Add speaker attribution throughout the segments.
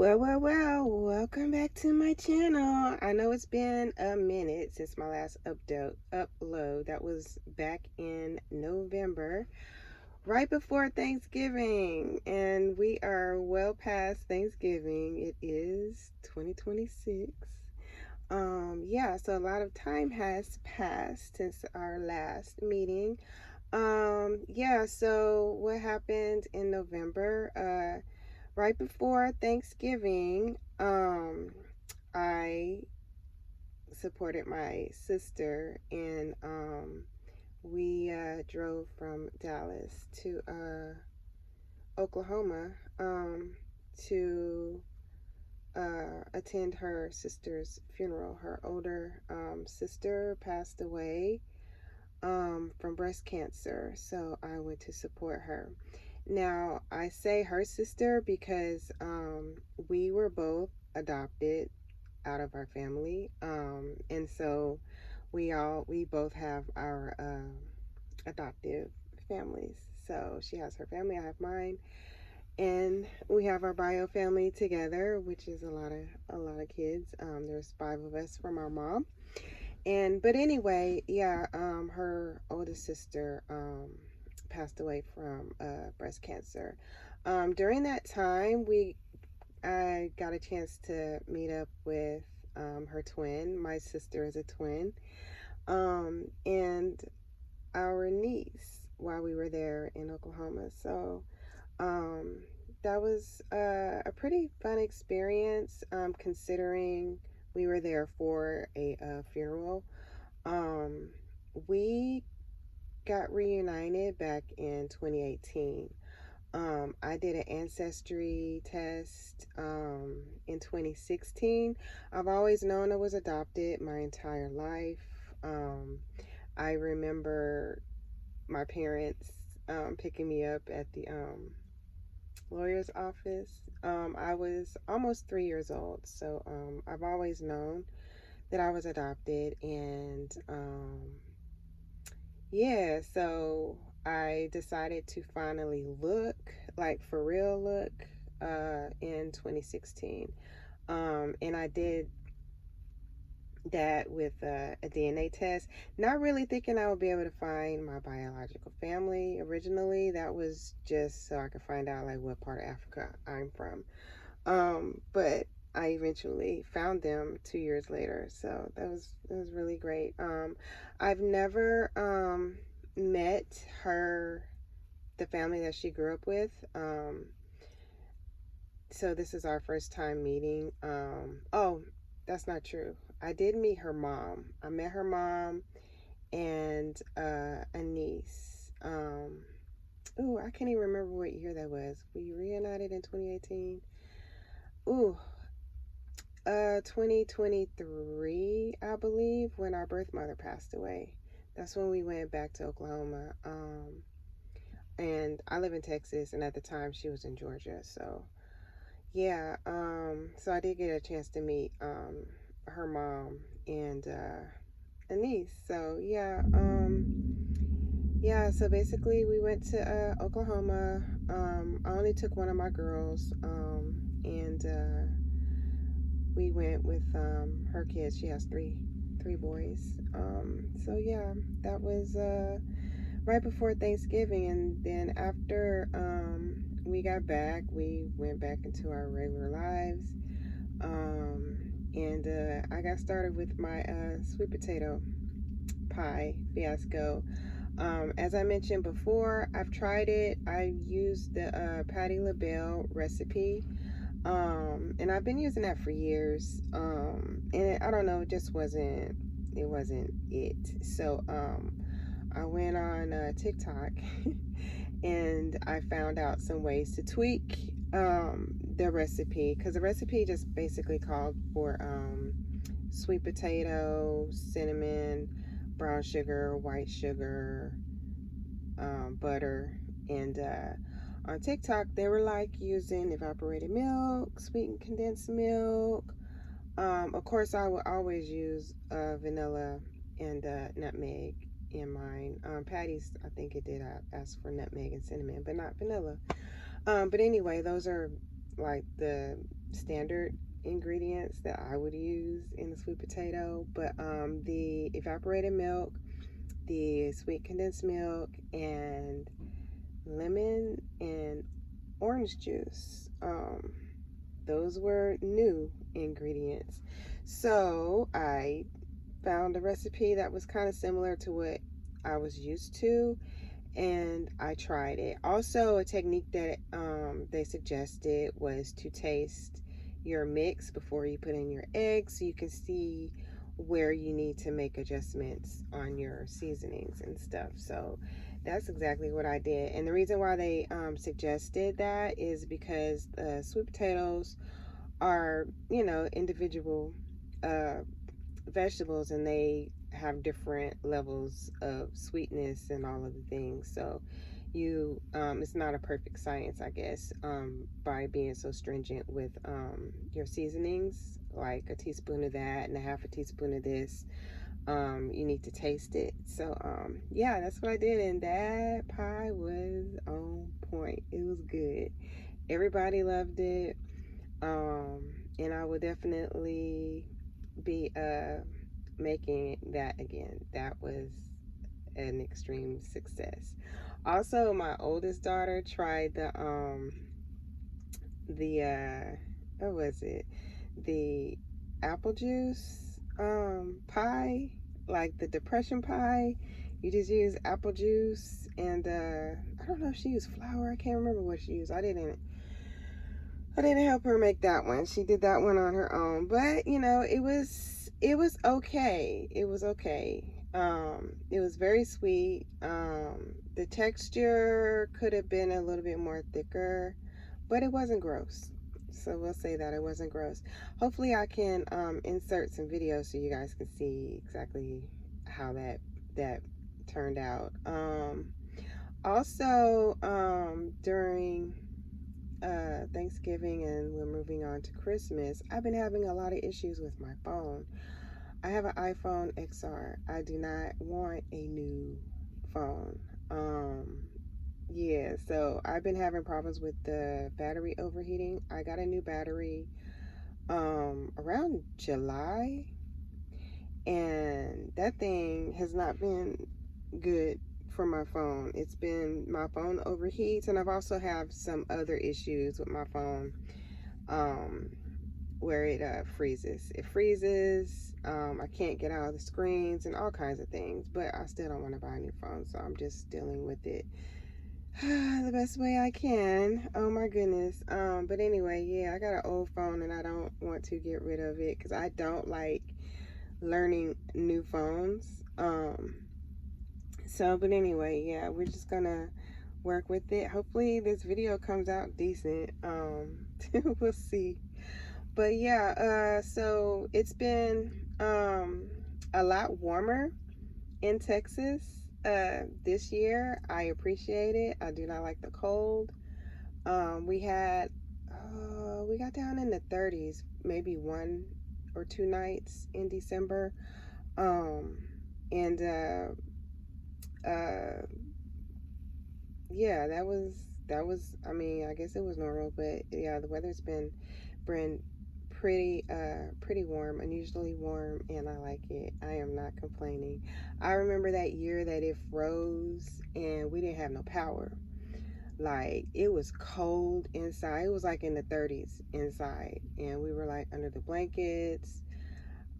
Speaker 1: Welcome back to my channel. I know it's been a minute since my last upload. That was back in November, right before Thanksgiving, and we are well past Thanksgiving. It is 2026. Yeah, so a lot of time has passed since our last meeting. Yeah, so what happened in November? Right before Thanksgiving, I supported my sister, and we drove from Dallas to Oklahoma to attend her sister's funeral. Her older sister passed away from breast cancer, so I went to support her. Now, I say her sister because we were both adopted out of our family, and so we both have our adoptive families. So she has her family, I have mine, and we have our bio family together, which is a lot of kids. There's 5 of us from our mom, and but anyway, yeah, her oldest sister passed away from breast cancer. During that time, I got a chance to meet up with her twin. My sister is a twin, and our niece while we were there in Oklahoma. So um, that was a pretty fun experience, considering we were there for a funeral. Um, we got reunited back in 2018. I did an ancestry test in 2016. I've always known I was adopted my entire life. Um, I remember my parents picking me up at the lawyer's office. I was almost 3 years old, so I've always known that I was adopted, and yeah, so I decided to finally look, like for real look, in 2016. And I did that with a DNA test, not really thinking I would be able to find my biological family originally. That was just so I could find out like what part of Africa I'm from. But I eventually found them 2 years later, so that was really great. I've never met the family that she grew up with. So this is our first time meeting. Oh, that's not true. I did meet her mom. I met her mom and a niece. Ooh, I can't even remember what year that was. We reunited in 2018. Ooh, 2023, I believe, when our birth mother passed away. That's when we went back to Oklahoma. And I live in Texas, and at the time she was in Georgia. So yeah, so I did get a chance to meet her mom and a niece. So yeah, so basically we went to Oklahoma. I only took one of my girls, and we went with her kids. She has three boys. So yeah, that was right before Thanksgiving, and then after we got back, we went back into our regular lives. And I got started with my sweet potato pie fiasco. As I mentioned before, I've tried it. I used the Patti LaBelle recipe, and I've been using that for years. And I don't know, it wasn't it. So I went on TikTok and I found out some ways to tweak the recipe, because the recipe just basically called for sweet potato, cinnamon, brown sugar, white sugar, butter, and on TikTok they were like using evaporated milk, sweetened condensed milk. Of course, I would always use vanilla and nutmeg in mine. Patty's, I think it did ask for nutmeg and cinnamon, but not vanilla. But anyway, those are like the standard ingredients that I would use in the sweet potato, but the evaporated milk, the sweet condensed milk, and lemon and orange juice. Those were new ingredients. So I found a recipe that was kind of similar to what I was used to, and I tried it. Also, a technique that they suggested was to taste your mix before you put in your eggs so you can see where you need to make adjustments on your seasonings and stuff. So that's exactly what I did. And the reason why they suggested that is because sweet potatoes are, individual uh, vegetables, and they have different levels of sweetness and all of the things. So it's not a perfect science, I guess, by being so stringent with your seasonings, like a teaspoon of that and a half a teaspoon of this. You need to taste it. So yeah, that's what I did, and that pie was on point. It was good. Everybody loved it. And I will definitely be making that again. That was an extreme success. Also, my oldest daughter tried the what was it? The apple juice pie, like the depression pie. You just use apple juice, and I don't know if she used flour. I can't remember what she used. I didn't help her make that one. She did that one on her own. But, it was okay. It was okay. It was very sweet. The texture could have been a little bit more thicker, but it wasn't gross. So we'll say that it wasn't gross. Hopefully I can insert some videos so you guys can see exactly how that turned out. Also, during Thanksgiving, and we're moving on to Christmas, I've been having a lot of issues with my phone. I have an iPhone XR. I do not want a new phone. Yeah, so I've been having problems with the battery overheating. I got a new battery around July, and that thing has not been good for my phone. It's been, my phone overheats, and I've also have some other issues with my phone where it freezes. It freezes. I can't get out of the screens and all kinds of things, but I still don't want to buy a new phone, so I'm just dealing with it the best way I can. Oh my goodness. But anyway, yeah, I got an old phone and I don't want to get rid of it because I don't like learning new phones. But anyway, yeah, we're just gonna work with it. Hopefully this video comes out decent. We'll see. But yeah, so it's been a lot warmer in Texas this year. I appreciate it. I do not like the cold. We got down in the 30s, maybe 1 or 2 nights in December. And yeah, that was, I mean, I guess it was normal, but yeah, the weather's been pretty warm, unusually warm, and I like it. I am not complaining. I remember that year that it froze and we didn't have no power. Like, it was cold inside. It was like in the 30s inside, and we were like under the blankets.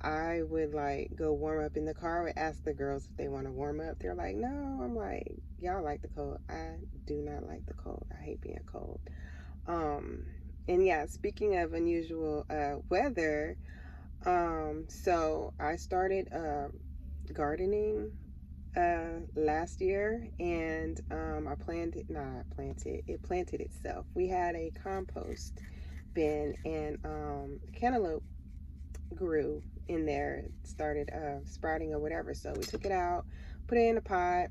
Speaker 1: I would like go warm up in the car. I would ask the girls if they want to warm up. They're like, no. I'm like, y'all like the cold. I do not like the cold. I hate being cold. And yeah, speaking of unusual weather, so I started gardening last year, and I planted, not planted, it planted itself. We had a compost bin, and cantaloupe grew in there. It started sprouting or whatever. So we took it out, put it in a pot,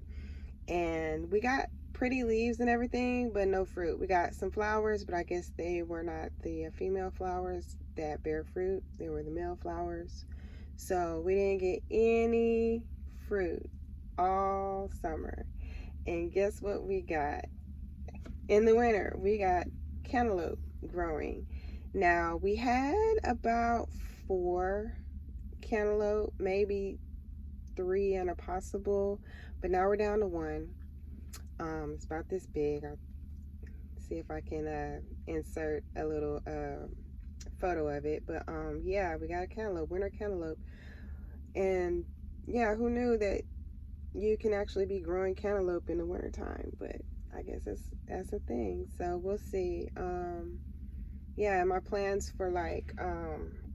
Speaker 1: and we got pretty leaves and everything, but no fruit. We got some flowers, but I guess they were not the female flowers that bear fruit. They were the male flowers. So we didn't get any fruit all summer. And guess what we got? In the winter, we got cantaloupe. growing. Now, we had about 4 cantaloupe, maybe 3 and a possible, but now we're down to 1. It's about this big. I'll see if I can insert a little photo of it. But yeah, we got a cantaloupe, winter cantaloupe. And yeah, who knew that you can actually be growing cantaloupe in the wintertime? But I guess that's a thing. So we'll see. Yeah, my plans for like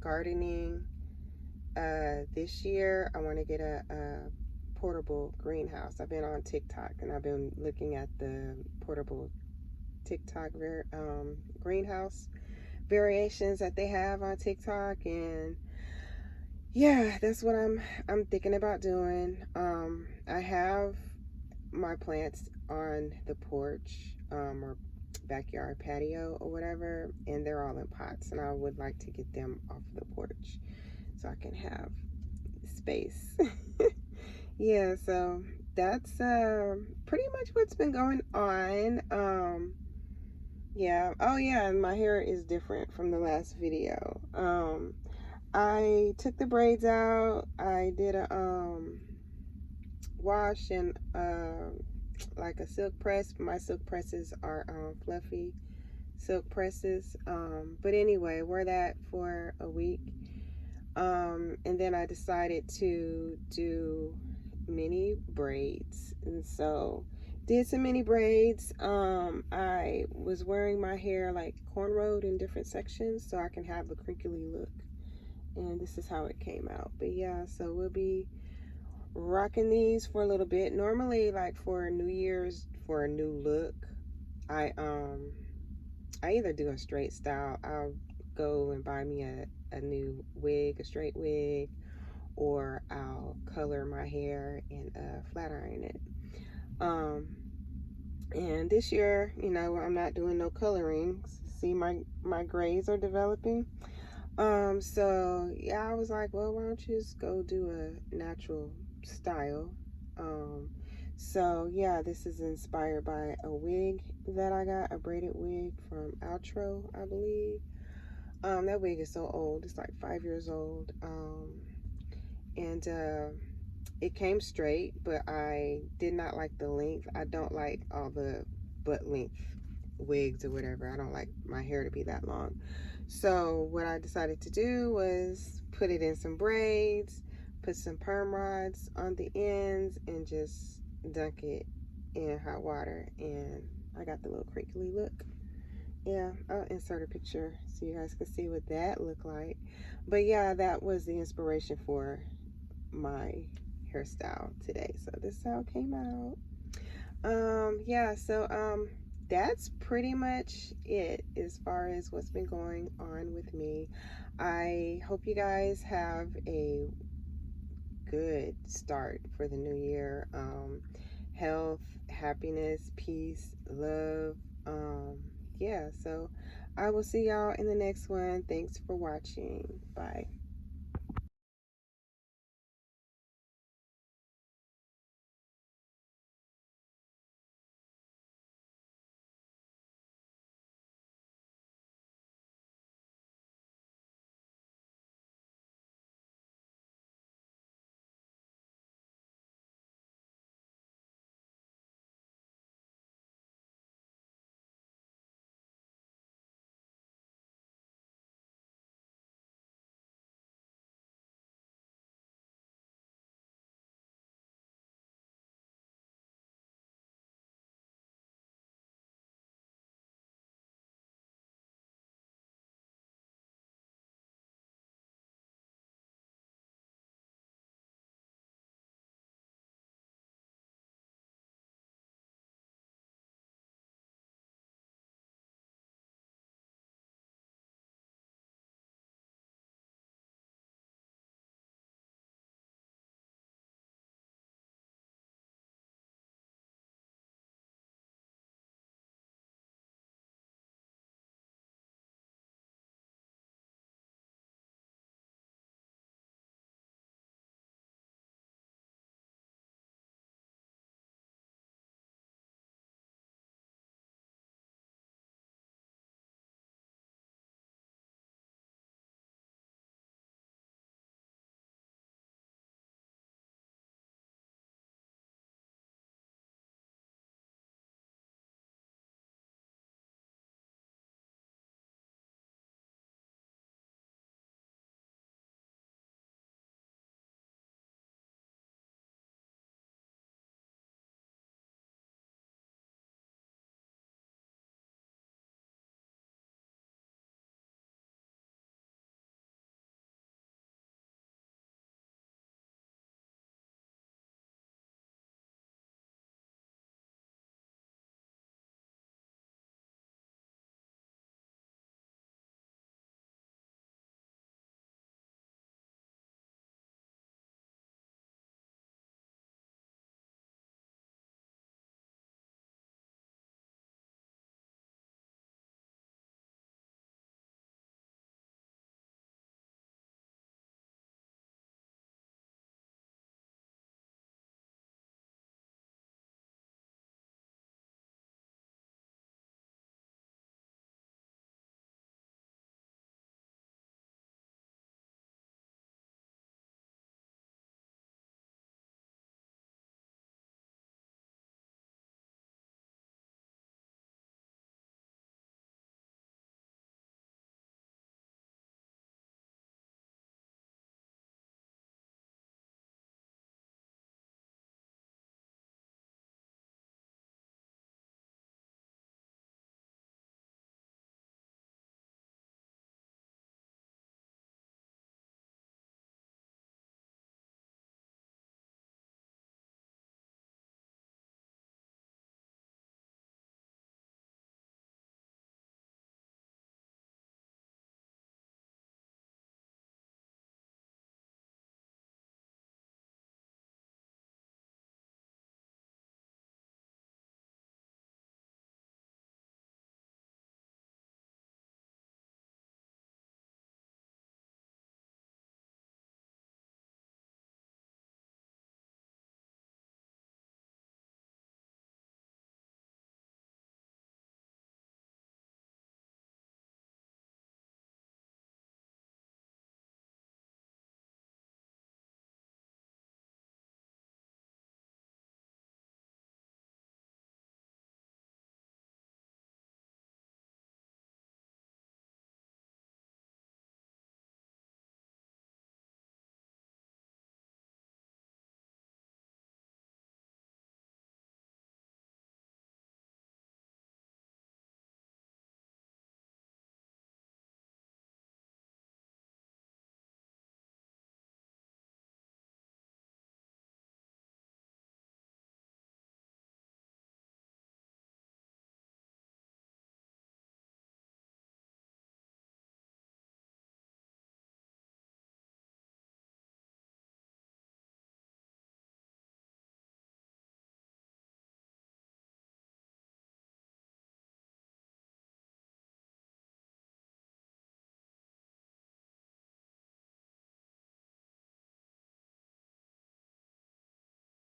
Speaker 1: gardening this year, I want to get a portable greenhouse. I've been on TikTok and I've been looking at the portable TikTok greenhouse variations that they have on TikTok, and yeah, that's what I'm thinking about doing. I have my plants on the porch or backyard patio or whatever, and they're all in pots, and I would like to get them off the porch so I can have space. Yeah, so that's pretty much what's been going on. Yeah. Oh yeah, and my hair is different from the last video. I took the braids out. I did a wash and like a silk press. My silk presses are fluffy silk presses. But anyway, wore that for a week. And then I decided to do mini braids, and so did some mini braids. I was wearing my hair like cornrowed in different sections so I can have a crinkly look, and this is how it came out. But yeah, so we'll be rocking these for a little bit. Normally, like for New Year's, for a new look, I either do a straight style. I'll go and buy me a new wig, a straight wig, or I'll color my hair and flat iron it. And this year, you know, I'm not doing no coloring. See, my grays are developing. So yeah, I was like, well, why don't you just go do a natural style? So yeah, this is inspired by a wig that I got, a braided wig from Outro, I believe. That wig is so old, it's like 5 years old. And it came straight, but I did not like the length. I don't like all the butt length wigs or whatever. I don't like my hair to be that long. So what I decided to do was put it in some braids, put some perm rods on the ends, and just dunk it in hot water, and I got the little crinkly look. Yeah, I'll insert a picture so you guys can see what that looked like. But yeah, that was the inspiration for my hairstyle today. So this is how it came out. Yeah, so that's pretty much it as far as what's been going on with me. I hope you guys have a good start for the new year. Health, happiness, peace, love. Yeah, so I will see y'all in the next one. Thanks for watching. Bye.